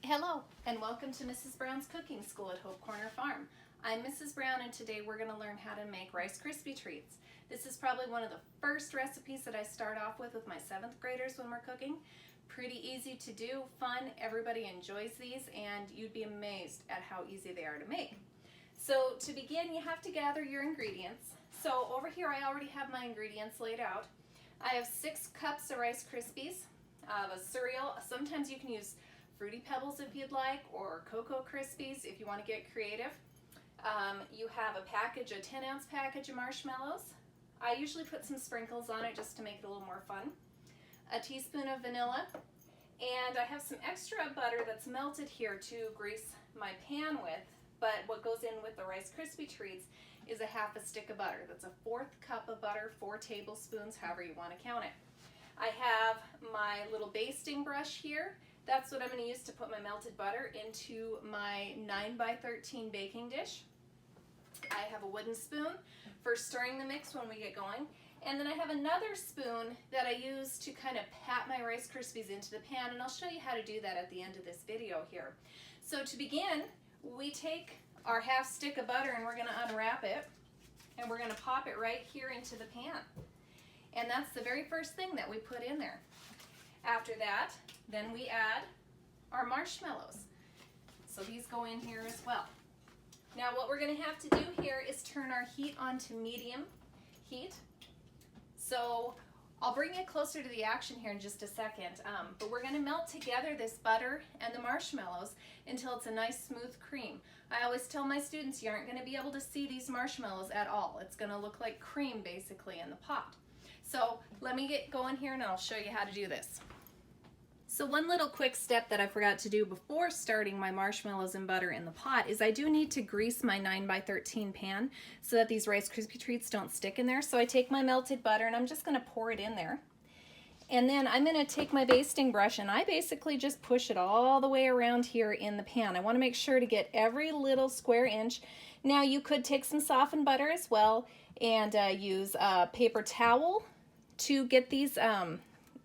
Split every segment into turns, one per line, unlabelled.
Hello and welcome to Mrs. Brown's Cooking School at Hope Corner Farm. I'm Mrs. Brown and today we're going to learn how to make Rice Krispie treats. This is probably one of the first recipes that I start off with my 7th graders when we're cooking. Pretty easy to do, fun, everybody enjoys these, and you'd be amazed at how easy they are to make. So to begin, you have to gather your ingredients. So over here I already have my ingredients laid out. I have 6 cups of Rice Krispies, a cereal. Sometimes you can use Fruity Pebbles if you'd like, or Cocoa Krispies if you want to get creative. You have a 10-ounce package of marshmallows. I usually put some sprinkles on it just to make it a little more fun. A teaspoon of vanilla, and I have some extra butter that's melted here to grease my pan with, but what goes in with the Rice Krispie treats is a half a stick of butter. That's a 1/4 cup of butter, 4 tablespoons, however you want to count it. I have my little basting brush here. That's what I'm going to use to put my melted butter into my 9x13 baking dish. I have a wooden spoon for stirring the mix when we get going. And then I have another spoon that I use to kind of pat my Rice Krispies into the pan, and I'll show you how to do that at the end of this video here. So to begin, we take our half stick of butter and we're going to unwrap it, and we're going to pop it right here into the pan. And that's the very first thing that we put in there. After that, then we add our marshmallows. So these go in here as well. Now what we're going to have to do here is turn our heat on to medium heat. So I'll bring it closer to the action here in just a second, but we're going to melt together this butter and the marshmallows until it's a nice smooth cream. I always tell my students you aren't going to be able to see these marshmallows at all. It's going to look like cream basically in the pot. So let me get going here and I'll show you how to do this. So one little quick step that I forgot to do before starting my marshmallows and butter in the pot is I do need to grease my 9x13 pan so that these Rice Krispie treats don't stick in there. So I take my melted butter and I'm just going to pour it in there. And then I'm going to take my basting brush and I basically just push it all the way around here in the pan. I want to make sure to get every little square inch. Now you could take some softened butter as well and use a paper towel to get these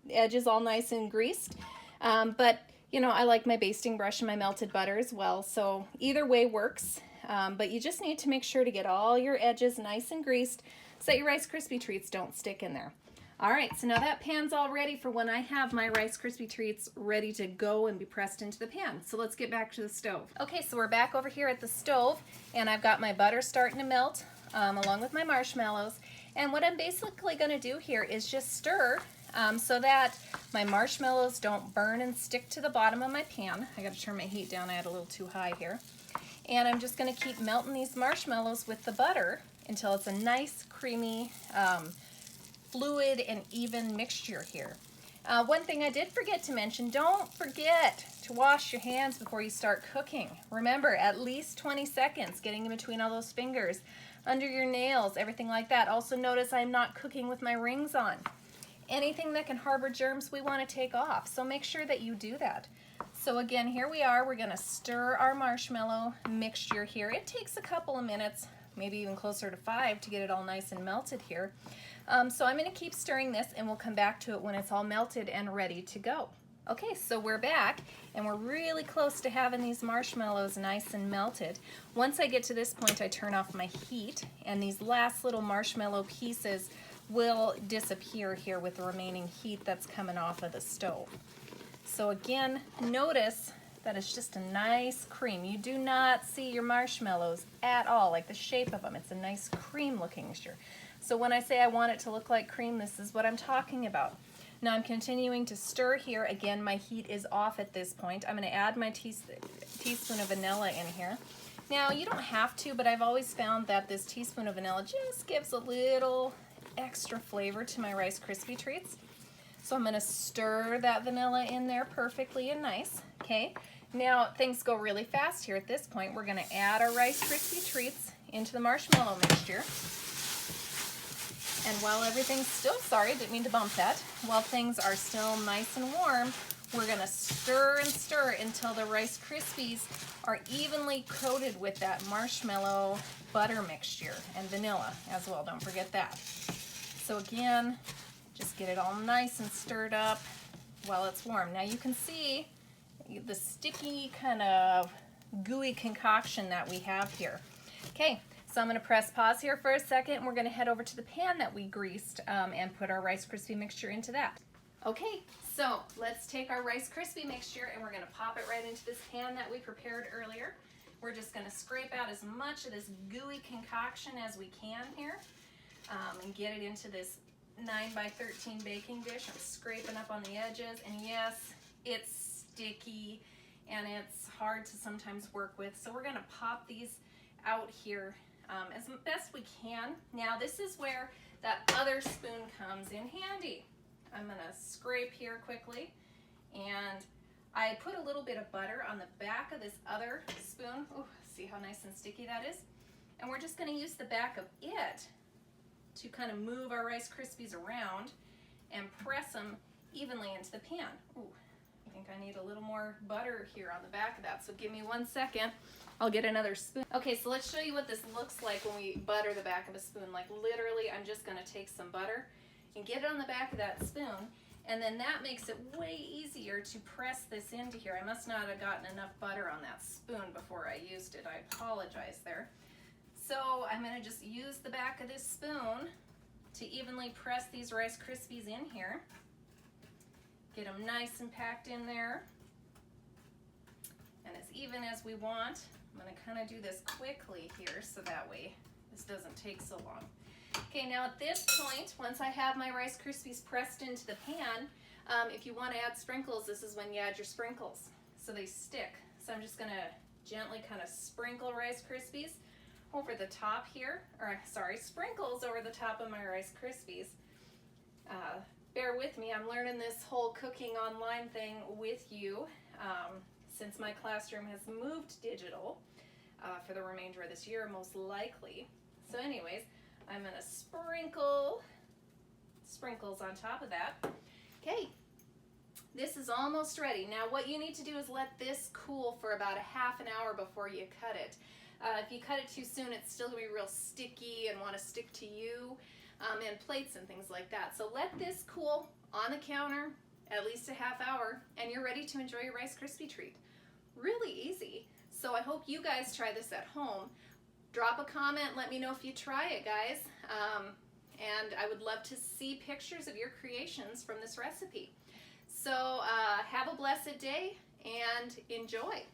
edges all nice and greased. But you know, I like my basting brush and my melted butter as well, so either way works. But you just need to make sure to get all your edges nice and greased so that your Rice Krispie treats don't stick in there. Alright, so now that pan's all ready for when I have my Rice Krispie treats ready to go and be pressed into the pan. So let's get back to the stove. Okay, so we're back over here at the stove and I've got my butter starting to melt along with my marshmallows. And what I'm basically going to do here is just stir so that my marshmallows don't burn and stick to the bottom of my pan. I got to turn my heat down, I had a little too high here. And I'm just going to keep melting these marshmallows with the butter until it's a nice creamy fluid and even mixture here. One thing I did forget to mention, don't forget to wash your hands before you start cooking. Remember, at least 20 seconds, getting in between all those fingers, under your nails, everything like that. Also notice I'm not cooking with my rings on. Anything that can harbor germs we want to take off, so make sure that you do that. So again, here we are, we're going to stir our marshmallow mixture here. It takes a couple of minutes, maybe even closer to 5 to get it all nice and melted here. So I'm going to keep stirring this and we'll come back to it when it's all melted and ready to go. Okay, so we're back and we're really close to having these marshmallows nice and melted. Once I get to this point, I turn off my heat and these last little marshmallow pieces will disappear here with the remaining heat that's coming off of the stove. So again, notice that it's just a nice cream. You do not see your marshmallows at all, like the shape of them. It's a nice cream looking mixture. So when I say I want it to look like cream, this is what I'm talking about. Now I'm continuing to stir here. Again, my heat is off at this point. I'm going to add my teaspoon of vanilla in here. Now you don't have to, but I've always found that this teaspoon of vanilla just gives a little extra flavor to my Rice Krispie treats. So I'm going to stir that vanilla in there perfectly and nice. Okay, now things go really fast here at this point. We're going to add our Rice Krispie treats into the marshmallow mixture. And while everything's still, sorry, didn't mean to bump that, while things are still nice and warm, we're going to stir and stir until the Rice Krispies are evenly coated with that marshmallow butter mixture and vanilla as well, don't forget that. So again, just get it all nice and stirred up while it's warm. Now you can see the sticky kind of gooey concoction that we have here. Okay, so I'm going to press pause here for a second, and we're going to head over to the pan that we greased and put our Rice Krispie mixture into that. Okay, so let's take our Rice Krispie mixture and we're going to pop it right into this pan that we prepared earlier. We're just going to scrape out as much of this gooey concoction as we can here and get it into this 9x13 baking dish. I'm scraping up on the edges, and yes, it's sticky and it's hard to sometimes work with, so we're going to pop these out here as best we can. Now this is where that other spoon comes in handy. I'm going to scrape here quickly, and I put a little bit of butter on the back of this other spoon. Ooh, see how nice and sticky that is? And we're just going to use the back of it to kind of move our Rice Krispies around and press them evenly into the pan. Ooh, I think I need a little more butter here on the back of that, so give me 1 second. I'll get another spoon. Okay, so let's show you what this looks like when we butter the back of a spoon. Like literally, I'm just going to take some butter and get it on the back of that spoon, and then that makes it way easier to press this into here. I must not have gotten enough butter on that spoon before I used it. I apologize there. So I'm going to just use the back of this spoon to evenly press these Rice Krispies in here. Get them nice and packed in there, and as even as we want. I'm going to kind of do this quickly here so that way this doesn't take so long. Okay, now at this point, once I have my Rice Krispies pressed into the pan, if you want to add sprinkles, this is when you add your sprinkles so they stick. So I'm just going to gently kind of sprinkle Rice Krispies over the top here, or sorry, sprinkles over the top of my Rice Krispies. Bear with me, I'm learning this whole cooking online thing with you since my classroom has moved digital for the remainder of this year, most likely. So anyways, I'm going to sprinkle sprinkles on top of that. Okay, this is almost ready. Now what you need to do is let this cool for about a half an hour before you cut it. If you cut it too soon, it's still going to be real sticky and want to stick to you and plates and things like that. So let this cool on the counter at least a half hour, and you're ready to enjoy your Rice Krispie treat. Really easy. So I hope you guys try this at home. Drop a comment, let me know if you try it, guys. And I would love to see pictures of your creations from this recipe. So have a blessed day and enjoy.